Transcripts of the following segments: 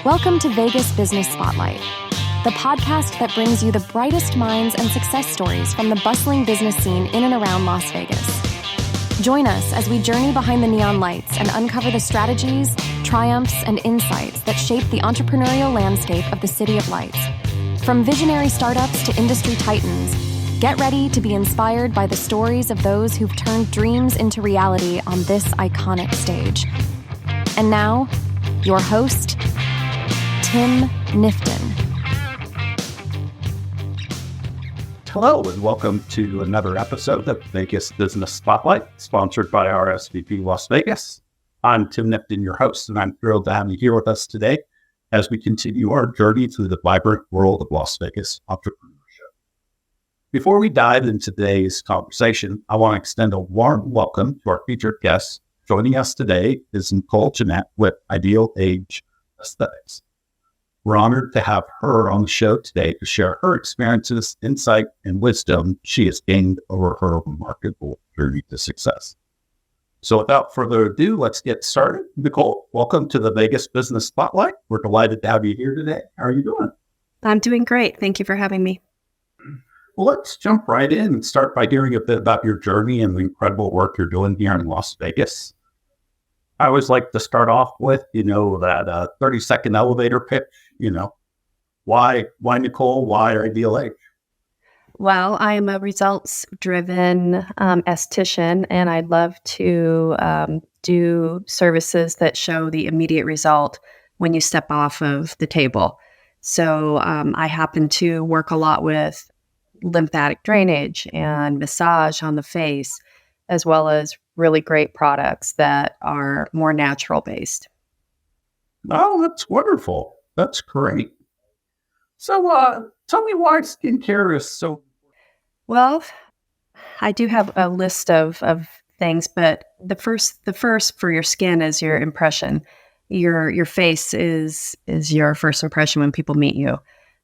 Welcome to Vegas Business Spotlight, the podcast that brings you the brightest minds and success stories from the bustling business scene in and around Las Vegas. Join us as we journey behind the neon lights and uncover the strategies, triumphs, and insights that shape the entrepreneurial landscape of the City of Lights. From visionary startups to industry titans, get ready to be inspired by the stories of those who've turned dreams into reality on this iconic stage. And now, your host, Tim Knifton. Hello, and welcome to another episode of Vegas Business Spotlight, sponsored by RSVP Las Vegas. I'm Tim Knifton, your host, and I'm thrilled to have you here with us today as we continue our journey through the vibrant world of Las Vegas entrepreneurship. Before we dive into today's conversation, I want to extend a warm welcome to our featured guest. Joining us today is Nicole Genet with Ideal Age Aesthetics. We're honored to have her on the show today to share her experiences, insight, and wisdom she has gained over her remarkable journey to success. So without further ado, let's get started. Nicole, welcome to the Vegas Business Spotlight. We're delighted to have you here today. How are you doing? I'm doing great. Thank you for having me. Well, let's jump right in and start by hearing a bit about your journey and the incredible work you're doing here in Las Vegas. I always like to start off with, that 30-second elevator pitch. Why Nicole? Why Ideal Age? Well, I am a results-driven esthetician, and I'd love to do services that show the immediate result when you step off of the table. So I happen to work a lot with lymphatic drainage and massage on the face, as well as really great products that are more natural-based. Oh, that's wonderful. That's great. So tell me why skincare is so... Well, I do have a list of things, but the first for your skin is your impression. Your face is your first impression when people meet you.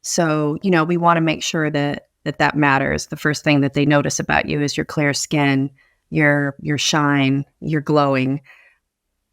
So, we want to make sure that matters. The first thing that they notice about you is your clear skin, your shine, your glowing.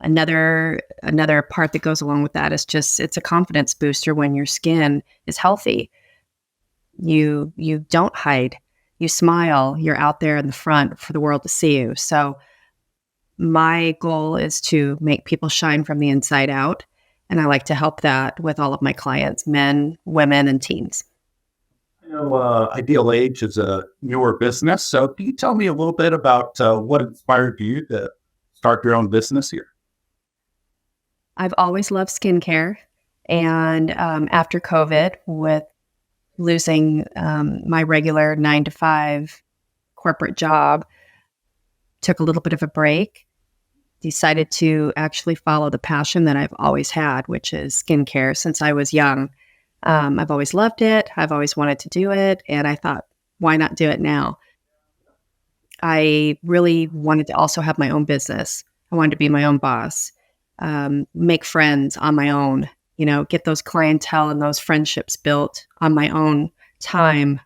Another part that goes along with that is it's a confidence booster when your skin is healthy. You don't hide. You smile. You're out there in the front for the world to see you. So my goal is to make people shine from the inside out. And I like to help that with all of my clients, men, women, and teens. Ideal Age is a newer business. So can you tell me a little bit about what inspired you to start your own business here? I've always loved skincare. And after COVID, with losing my regular 9-to-5 corporate job, took a little bit of a break, decided to actually follow the passion that I've always had, which is skincare since I was young. I've always loved it. I've always wanted to do it. And I thought, why not do it now? I really wanted to also have my own business. I wanted to be my own boss. Make friends on my own, get those clientele and those friendships built on my own time.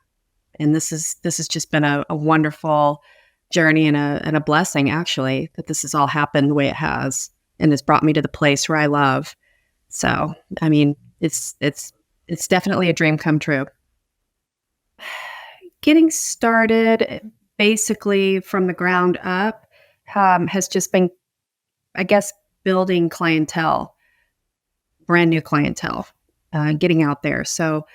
And this has just been a wonderful journey and a blessing, actually, that this has all happened the way it has, and it's brought me to the place where I love. So, I mean, it's definitely a dream come true. Getting started basically from the ground up has just been, I guess, building clientele, brand new clientele, getting out there. So,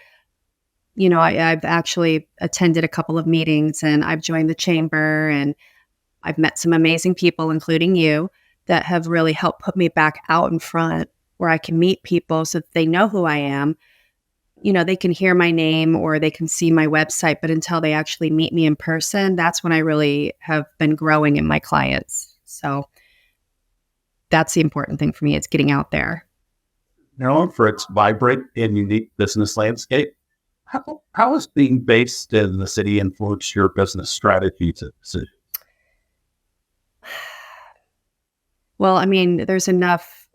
I've actually attended a couple of meetings, and I've joined the chamber, and I've met some amazing people, including you, that have really helped put me back out in front where I can meet people so that they know who I am. They can hear my name or they can see my website, but until they actually meet me in person, that's when I really have been growing in my clients. So that's the important thing for me. It's getting out there. Known for its vibrant and unique business landscape, how has being based in the city influenced your business strategy to decisions? Well, I mean, there's enough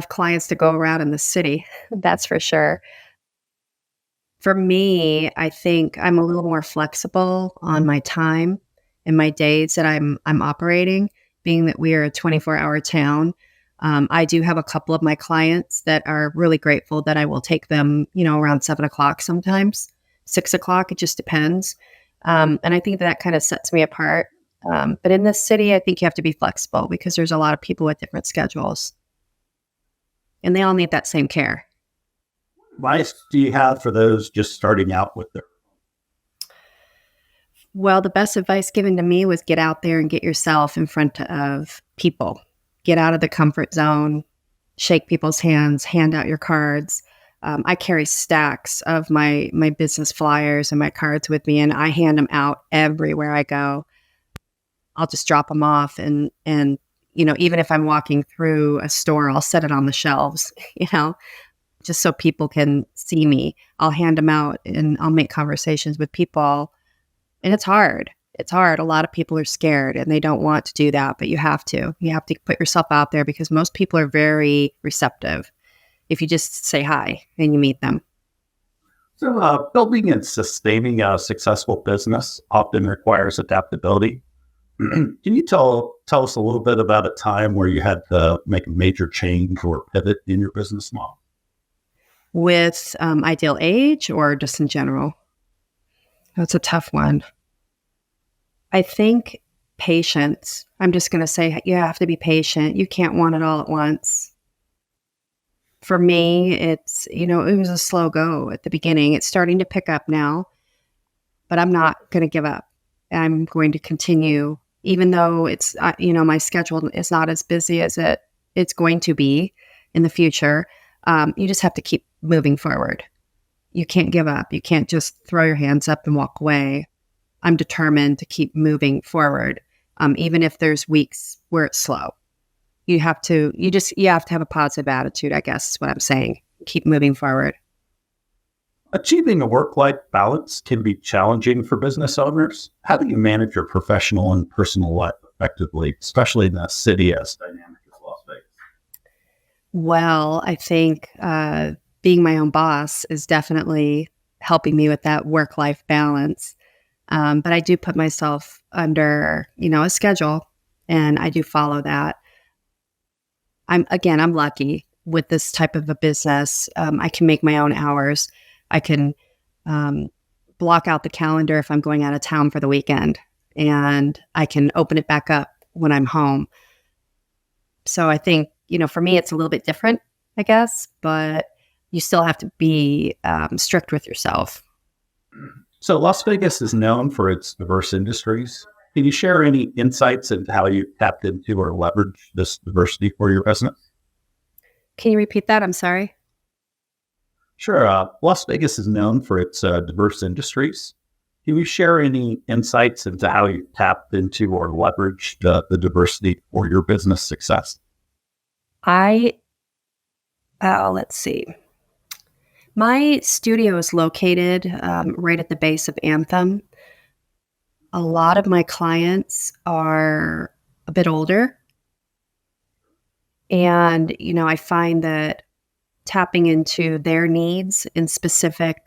clients to go around in the city. That's for sure. For me, I think I'm a little more flexible on my time and my days that I'm operating, being that we are a 24-hour town. I do have a couple of my clients that are really grateful that I will take them, around 7 o'clock sometimes, 6 o'clock. It just depends. And I think that kind of sets me apart. But in this city, I think you have to be flexible because there's a lot of people with different schedules and they all need that same care. Advice do you have for those just starting out with their? Well, the best advice given to me was get out there and get yourself in front of people. Get out of the comfort zone, shake people's hands, hand out your cards. I carry stacks of my business flyers and my cards with me, and I hand them out everywhere I go. I'll just drop them off, and even if I'm walking through a store, I'll set it on the shelves, just so people can see me. I'll hand them out, and I'll make conversations with people, and it's hard. It's hard. A lot of people are scared and they don't want to do that, but you have to. You have to put yourself out there because most people are very receptive if you just say hi and you meet them. So building and sustaining a successful business often requires adaptability. Can you tell us a little bit about a time where you had to make a major change or pivot in your business model? With Ideal Age or just in general? That's a tough one. I think patience. I'm just going to say you have to be patient. You can't want it all at once. For me, it's, it was a slow go at the beginning. It's starting to pick up now, but I'm not going to give up. I'm going to continue, even though it's, my schedule is not as busy as it's going to be in the future. You just have to keep moving forward. You can't give up. You can't just throw your hands up and walk away. I'm determined to keep moving forward, even if there's weeks where it's slow. You have to have a positive attitude, I guess is what I'm saying. Keep moving forward. Achieving a work-life balance can be challenging for business owners. How do you manage your professional and personal life effectively, especially in a city as dynamic as Las Vegas? Well, I think being my own boss is definitely helping me with that work-life balance. But I do put myself under, a schedule, and I do follow that. I'm lucky with this type of a business. I can make my own hours. I can block out the calendar if I'm going out of town for the weekend, and I can open it back up when I'm home. So I think, for me, it's a little bit different, I guess, but you still have to be strict with yourself. So Las Vegas is known for its diverse industries. Can you share any insights into how you tapped into or leveraged this diversity for your business? Can you repeat that? I'm sorry. Sure. Las Vegas is known for its diverse industries. Can you share any insights into how you tapped into or leveraged the diversity for your business success? Let's see. My studio is located right at the base of Anthem. A lot of my clients are a bit older. And, I find that tapping into their needs in specific,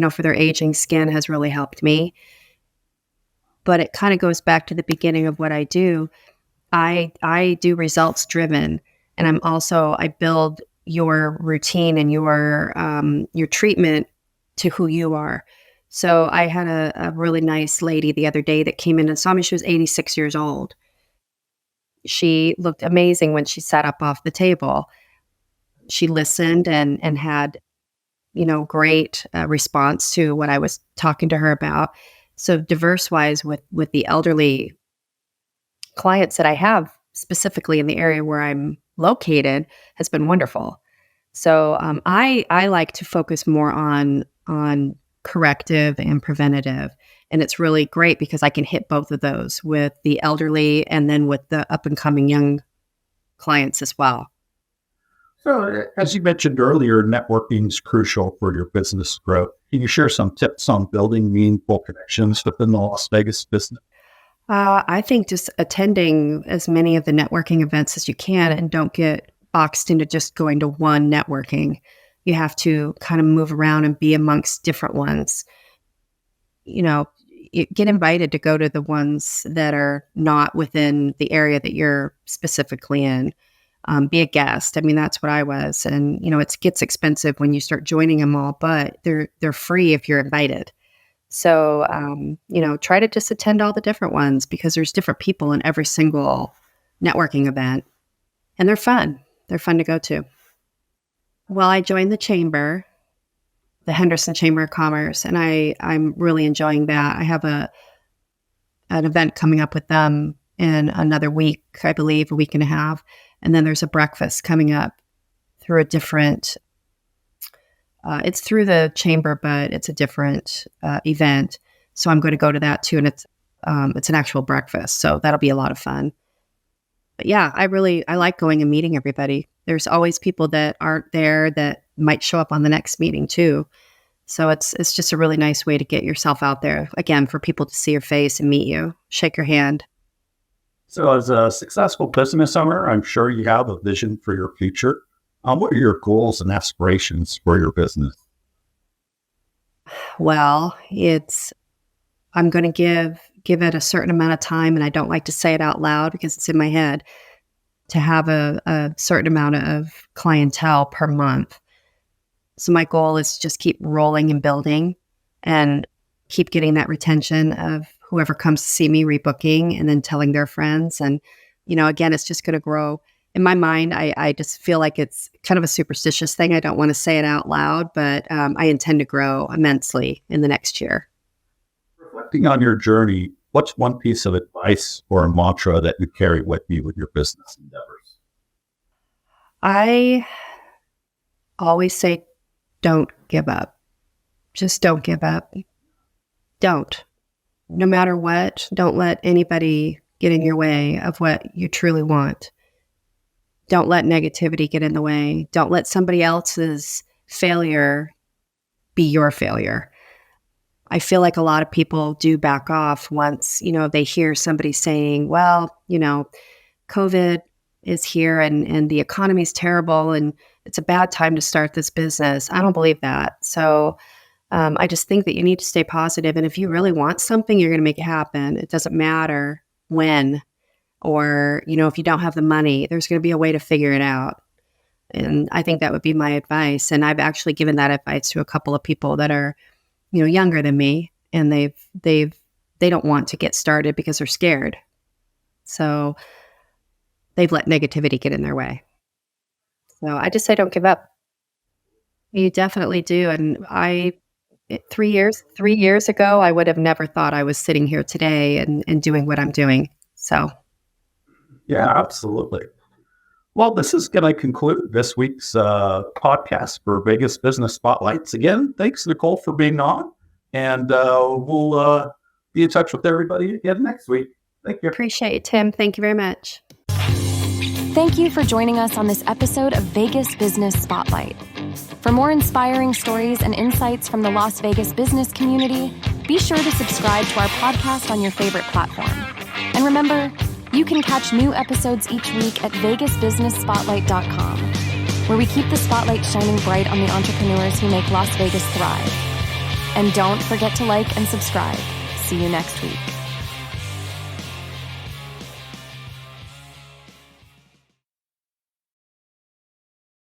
for their aging skin has really helped me. But it kind of goes back to the beginning of what I do. I do results driven, and I build your routine and your treatment to who you are. So I had a really nice lady the other day that came in and saw me. She was 86 years old. She looked amazing when she sat up off the table. She listened and had, great response to what I was talking to her about. So diverse-wise with the elderly clients that I have, specifically in the area where I'm located, has been wonderful. So I like to focus more on corrective and preventative. And it's really great because I can hit both of those with the elderly and then with the up and coming young clients as well. So as you mentioned earlier, networking is crucial for your business growth. Can you share some tips on building meaningful connections within the Las Vegas business? I think just attending as many of the networking events as you can, and don't get boxed into just going to one networking. You have to kind of move around and be amongst different ones. Get invited to go to the ones that are not within the area that you're specifically in. be a guest. I mean, that's what I was. And, it gets expensive when you start joining them all, but they're free if you're invited. So, try to just attend all the different ones because there's different people in every single networking event. And they're fun. They're fun to go to. Well, I joined the chamber, the Henderson Chamber of Commerce, and I'm really enjoying that. I have an event coming up with them in another week, I believe, a week and a half. And then there's a breakfast coming up through a different, it's through the chamber, but it's a different event. So I'm going to go to that too. And it's an actual breakfast. So that'll be a lot of fun. But yeah, I like going and meeting everybody. There's always people that aren't there that might show up on the next meeting too. So it's just a really nice way to get yourself out there, again, for people to see your face and meet you, shake your hand. So as a successful business owner, I'm sure you have a vision for your future. What are your goals and aspirations for your business? Well, I'm going to give it a certain amount of time, and I don't like to say it out loud because it's in my head, to have a certain amount of clientele per month. So my goal is to just keep rolling and building and keep getting that retention of whoever comes to see me rebooking and then telling their friends. And, again, it's just going to grow. In my mind, I just feel like it's kind of a superstitious thing. I don't want to say it out loud, but I intend to grow immensely in the next year. Reflecting on your journey, what's one piece of advice or a mantra that you carry with you with your business endeavors? I always say, don't give up. Just don't give up. Don't. No matter what, don't let anybody get in your way of what you truly want. Don't let negativity get in the way. Don't let somebody else's failure be your failure. I feel like a lot of people do back off once, they hear somebody saying, well, COVID is here and the economy's terrible and it's a bad time to start this business. I don't believe that. So I just think that you need to stay positive. And if you really want something, you're going to make it happen. It doesn't matter when, or, if you don't have the money, there's going to be a way to figure it out. And I think that would be my advice. And I've actually given that advice to a couple of people that are, younger than me, and they don't want to get started because they're scared. So they've let negativity get in their way. So I just say, don't give up. You definitely do. And 3 years ago, I would have never thought I was sitting here today and doing what I'm doing. So. Yeah, absolutely. Well, this is going to conclude this week's podcast for Vegas Business Spotlights. Again, thanks, Nicole, for being on. And we'll be in touch with everybody again next week. Thank you. Appreciate it, Tim. Thank you very much. Thank you for joining us on this episode of Vegas Business Spotlight. For more inspiring stories and insights from the Las Vegas business community, be sure to subscribe to our podcast on your favorite platform. And remember, you can catch new episodes each week at vegasbusinessspotlight.com, where we keep the spotlight shining bright on the entrepreneurs who make Las Vegas thrive. And don't forget to like and subscribe. See you next week.